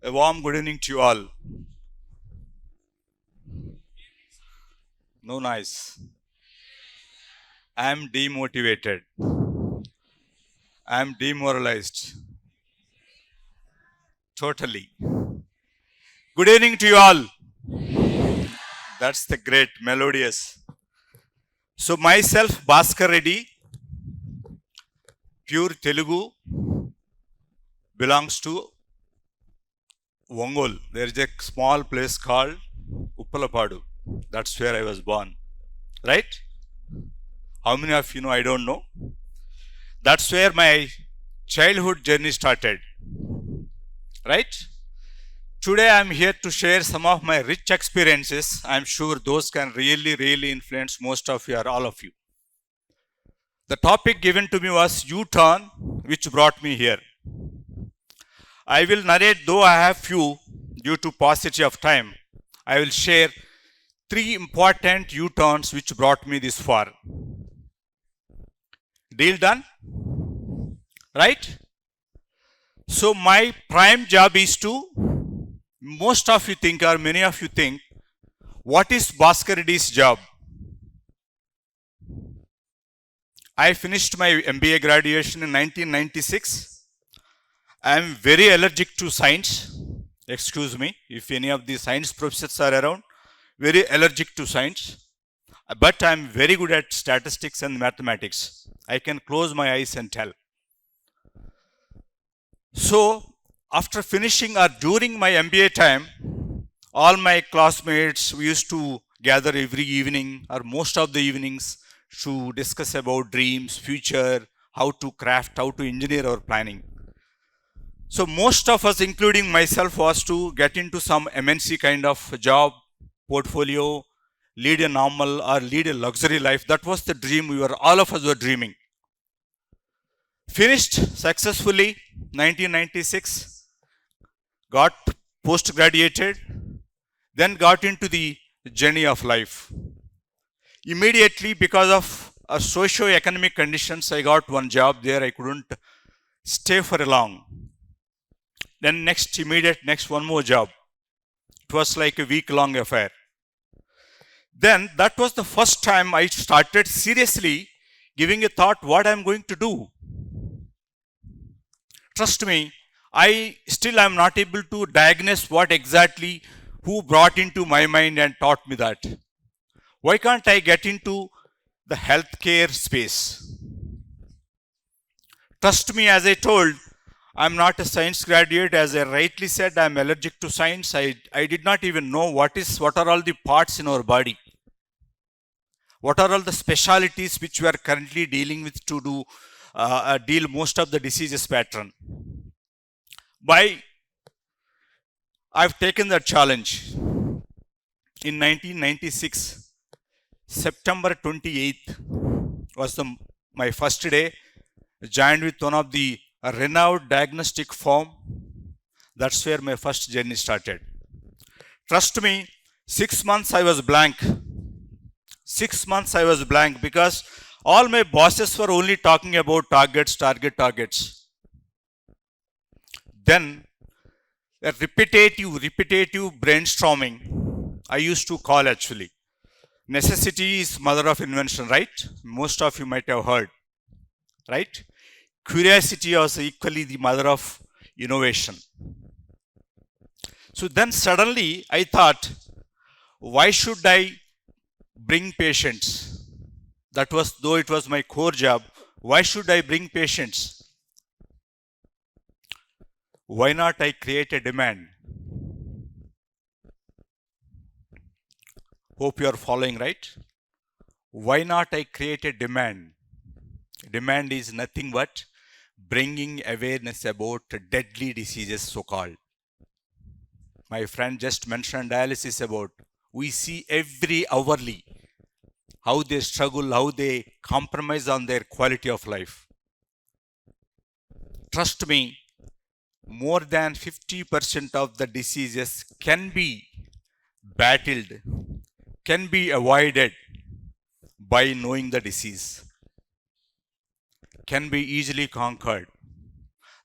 A warm good evening to you all. No nice. I am demotivated. I am demoralized. Totally. Good evening to you all. That's the great melodious. So myself, Bhaskar Reddy, pure Telugu, belongs to Ongole. There is a small place called Uppalapadu. That's where I was born. Right? How many of you know? I don't know. That's where my childhood journey started. Right? Today I am here to share some of my rich experiences. I am sure those can really influence most of you or all of you. The topic given to me was U-turn, which brought me here. I will narrate, though I have few due to paucity of time. I will share 3 important U-turns which brought me this far. Deal done? Right? So my prime job is to, most of you think or many of you think, what is Bhaskar Reddy's job? I finished my MBA graduation in 1996. I am very allergic to science. Excuse me if any of the science professors are around. Very allergic to science. But I am very good at statistics and mathematics. I can close my eyes and tell. So, after finishing or during my MBA time, all my classmates, we used to gather every evening or most of the evenings to discuss about dreams, future, how to craft, how to engineer our planning. So most of us, including myself, was to get into some MNC kind of job, portfolio, lead a normal or lead a luxury life. That was the dream all of us were dreaming. Finished successfully 1996, got post-graduated, then got into the journey of life. Immediately, because of socio-economic conditions, I got one job there. I couldn't stay for long. Then next one more job. It was like a week-long affair. Then that was the first time I started seriously giving a thought what I'm going to do. Trust me, I still am not able to diagnose what exactly, who brought into my mind and taught me that. Why can't I get into the healthcare space? Trust me, as I told, I'm not a science graduate. As I rightly said, I'm allergic to science. I did not even know what are all the parts in our body. What are all the specialities which we are currently dealing with to do deal most of the diseases pattern. I've taken that challenge. In 1996, September 28th was my first day. Joined with one of the renowned diagnostic firm. That's where my first journey started. Trust me, 6 months I was blank. 6 months I was blank because all my bosses were only talking about targets. Then a repetitive brainstorming, I used to call actually. Necessity is mother of invention, right? Most of you might have heard, right? Curiosity was equally the mother of innovation. So then suddenly I thought, why should I bring patients? That was, though it was my core job, why should I bring patients? Why not I create a demand? Hope you are following, right? Why not I create a demand? Demand is nothing but bringing awareness about deadly diseases, so-called. My friend just mentioned dialysis about. We see every hourly how they struggle, how they compromise on their quality of life. Trust me, more than 50% of the diseases can be battled, can be avoided by knowing the disease. can be easily conquered.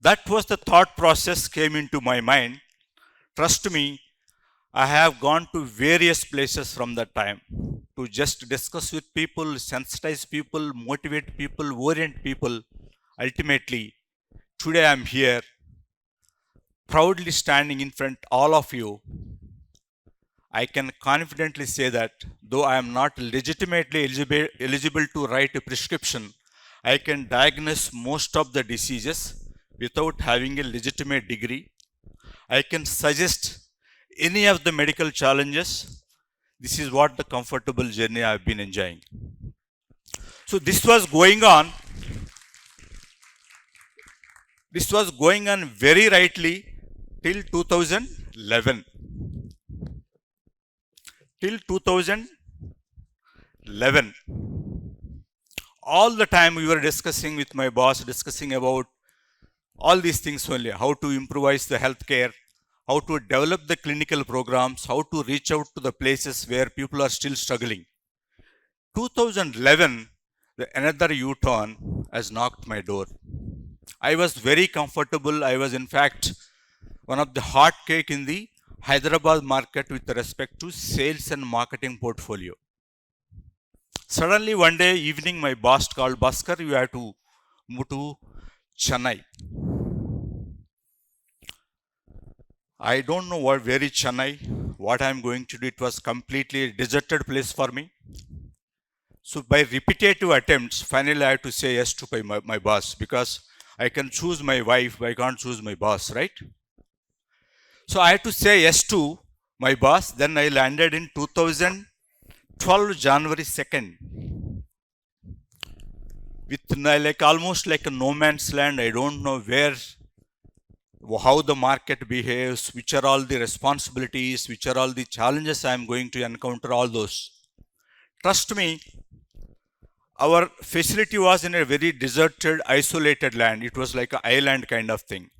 That was the thought process came into my mind. Trust me, I have gone to various places from that time to just discuss with people, sensitize people, motivate people, orient people. Ultimately, today I am here, proudly standing in front of all of you. I can confidently say that though I am not legitimately eligible to write a prescription, I can diagnose most of the diseases without having a legitimate degree. I can suggest any of the medical challenges. This is what the comfortable journey I have been enjoying. So this was going on. This was going on very rightly till 2011. Till 2011. All the time we were discussing with my boss, discussing about all these things only, how to improvise the healthcare, how to develop the clinical programs, how to reach out to the places where people are still struggling. 2011, another U-turn has knocked my door. I was very comfortable. I was in fact one of the hot cake in the Hyderabad market with respect to sales and marketing portfolio. Suddenly one day evening my boss called, Bhaskar, you have to move to Chennai. I don't know where is Chennai, what I am going to do. It was completely a deserted place for me. So by repetitive attempts, finally I have to say yes to my boss, because I can choose my wife, but I can't choose my boss, right? So I had to say yes to my boss. Then I landed in 2012 January 2nd. With almost like a no man's land. I don't know how the market behaves, which are all the responsibilities, which are all the challenges I am going to encounter, all those. Trust me, our facility was in a very deserted, isolated land. It was like an island kind of thing.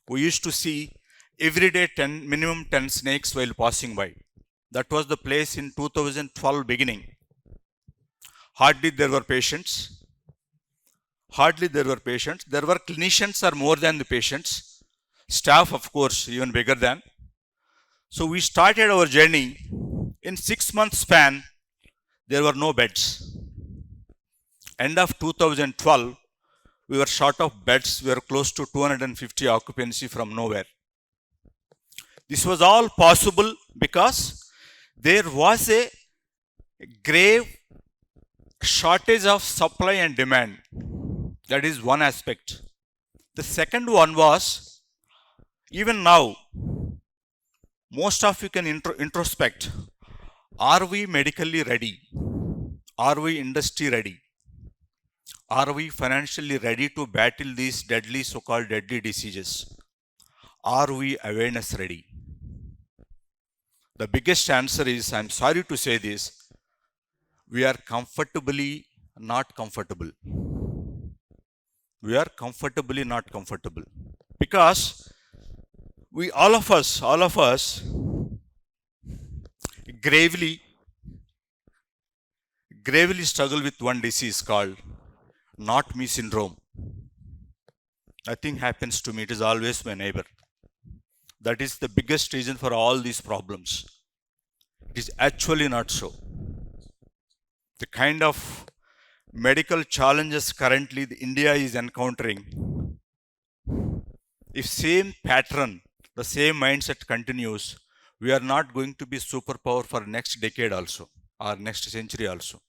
We used to see every day minimum 10 snakes while passing by. That was the place in 2012 beginning. Hardly there were patients. There were clinicians are more than the patients. Staff, of course, even bigger than. So we started our journey. In 6 months span, there were no beds. End of 2012, we were short of beds. We were close to 250 occupancy from nowhere. This was all possible because there was a grave shortage of supply and demand. That is one aspect. The second one was, even now, most of you can introspect. Are we medically ready? Are we industry ready? Are we financially ready to battle these deadly, so-called deadly diseases? Are we awareness ready? The biggest answer is, I'm sorry to say this, we are comfortably not comfortable. We are comfortably not comfortable. Because we, all of us, gravely struggle with one disease called not me syndrome. Nothing happens to me, it is always my neighbor. That is the biggest reason for all these problems. It is actually not so. The kind of medical challenges currently India is encountering, if same pattern, the same mindset continues, we are not going to be superpower for next decade also, or next century also.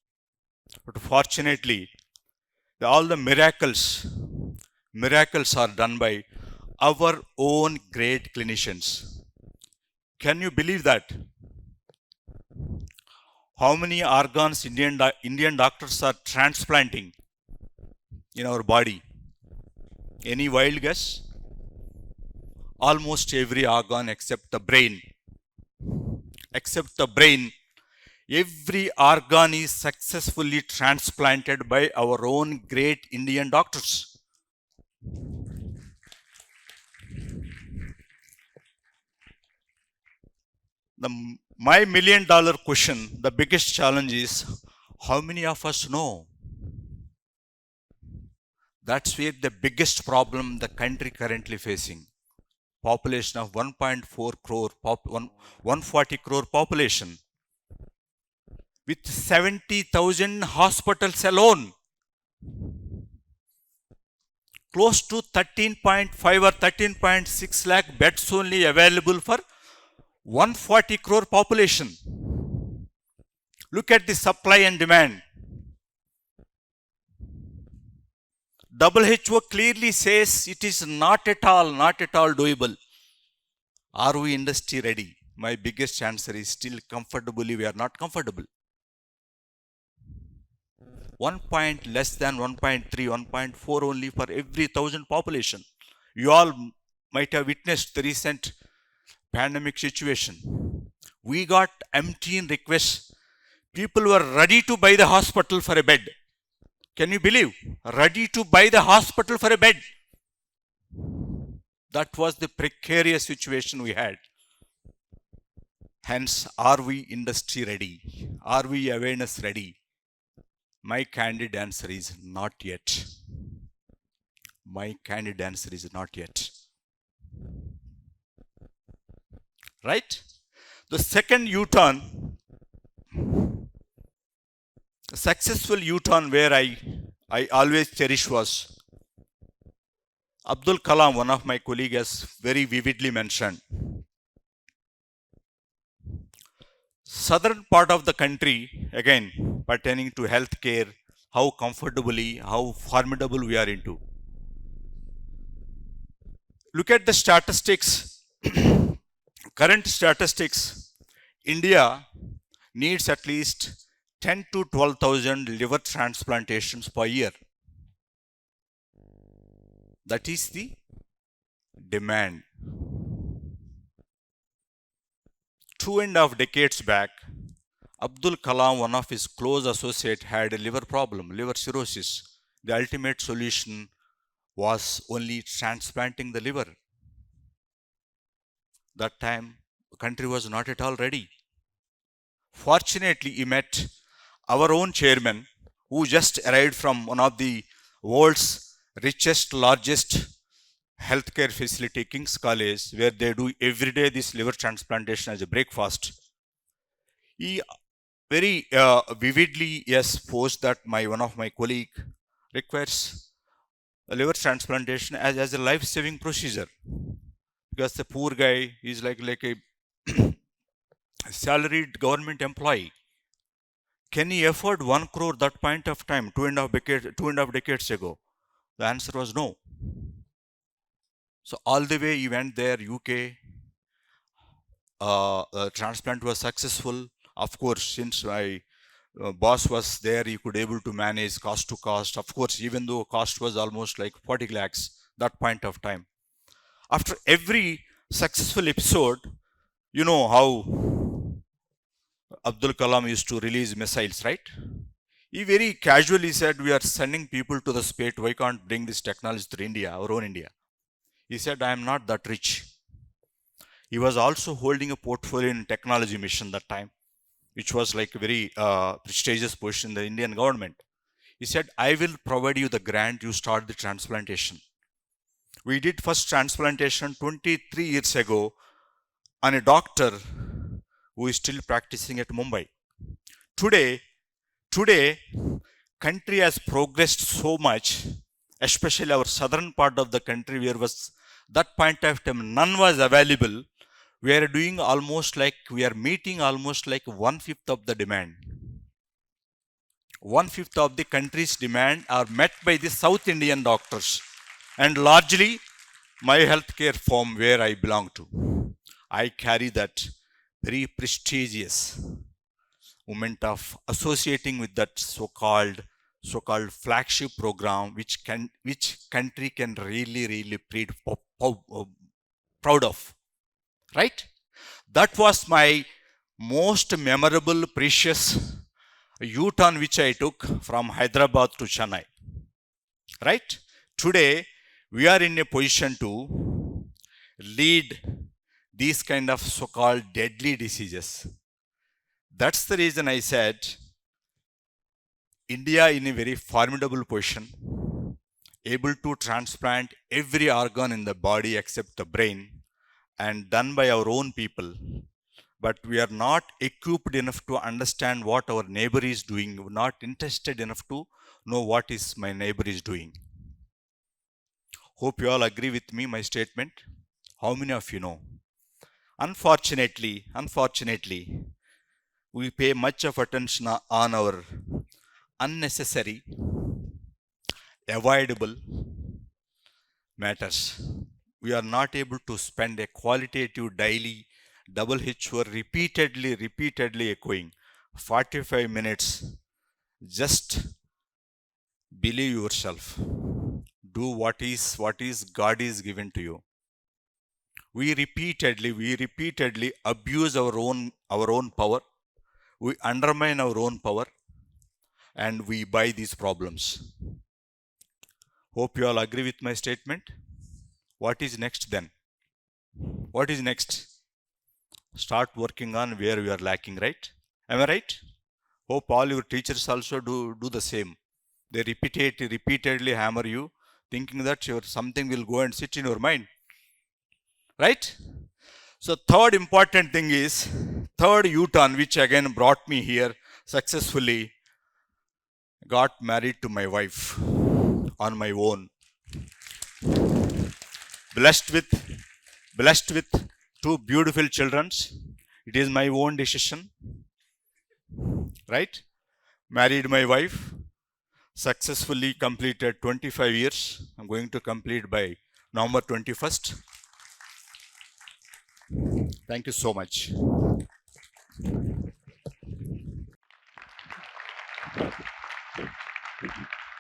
But fortunately, all the miracles are done by our own great clinicians. Can you believe that? How many organs Indian doctors are transplanting in our body? Any wild guess? Almost every organ except the brain. Every organ is successfully transplanted by our own great Indian doctors. My $1 million question, the biggest challenge is, how many of us know That's where the biggest problem the country currently facing. Population of 1.4 crore, 140 crore population with 70,000 hospitals alone, close to 13.5 or 13.6 lakh beds only available for 140 crore population. Look at the supply and demand. WHO clearly says it is not at all doable. Are we industry ready? My biggest answer is still comfortably we are not comfortable. 1 point less than 1.3, 1.4 only for every 1,000 population. You all might have witnessed the recent pandemic situation. We got emptying requests. People were ready to buy the hospital for a bed. Can you believe? Ready to buy the hospital for a bed. That was the precarious situation we had. Hence, are we industry ready? Are we awareness ready? My candid answer is not yet. My candid answer is not yet. Right? The second U-turn, successful U-turn where I always cherish was Abdul Kalam, one of my colleagues, has very vividly mentioned. Southern part of the country, again, pertaining to healthcare, how comfortably, how formidable we are into. Look at the statistics. Current statistics. India needs at least 10 to 12,000 liver transplantations per year. That is the demand. 2.5 decades back, Abdul Kalam, one of his close associates, had a liver problem, liver cirrhosis. The ultimate solution was only transplanting the liver. That time, the country was not at all ready. Fortunately, he met our own chairman, who just arrived from one of the world's richest, largest healthcare facility, King's College, where they do every day this liver transplantation as a breakfast. He very vividly posed that one of my colleague requires a liver transplantation as a life-saving procedure, because the poor guy is like a salaried government employee. Can he afford 1 crore that point of time, 2.5 decades ago? The answer was no. So all the way he went there, UK. Transplant was successful. Of course, since my boss was there, he could able to manage cost to cost. Of course, even though cost was almost like 40 lakhs that point of time. After every successful episode, you know how Abdul Kalam used to release missiles, right? He very casually said, we are sending people to the space. Why can't bring this technology to India, our own India? He said, I am not that rich. He was also holding a portfolio in technology mission that time, which was like a very prestigious position in the Indian government. He said, I will provide you the grant, you start the transplantation. We did first transplantation 23 years ago on a doctor who is still practicing at Mumbai. Today, country has progressed so much, especially our southern part of the country, where was that point of time none was available. We are doing almost like, we are meeting almost like 1/5 of the demand. 1/5 of the country's demand are met by the South Indian doctors, and largely my healthcare firm where I belong to. I carry that very prestigious moment of associating with that so-called flagship program, which country can really proud of, right? That was my most memorable, precious U-turn which I took from Hyderabad to Chennai, right? Today we are in a position to lead these kind of so-called deadly diseases. That's the reason I said India in a very formidable position. able to transplant every organ in the body except the brain, and done by our own people. But we are not equipped enough to understand what our neighbor is doing, not interested enough to know what is my neighbor is doing. Hope you all agree with me, my statement. How many of you know? Unfortunately, we pay much of attention on our unnecessary, avoidable matters. We are not able to spend a qualitative daily double H word repeatedly echoing 45 minutes. Just believe yourself. Do what is God is given to you. We repeatedly abuse our own power. We undermine our own power, and we buy these problems. Hope you all agree with my statement. What is next then? What is next? Start working on where we are lacking, right? Am I right? Hope all your teachers also do the same. They repeatedly hammer you, thinking that something will go and sit in your mind. Right? So third important thing is, third U-turn, which again brought me here successfully, got married to my wife on my own. Blessed with two beautiful children. It is my own decision. Right? Married my wife, successfully completed 25 years. I'm going to complete by November 21st. Thank you so much.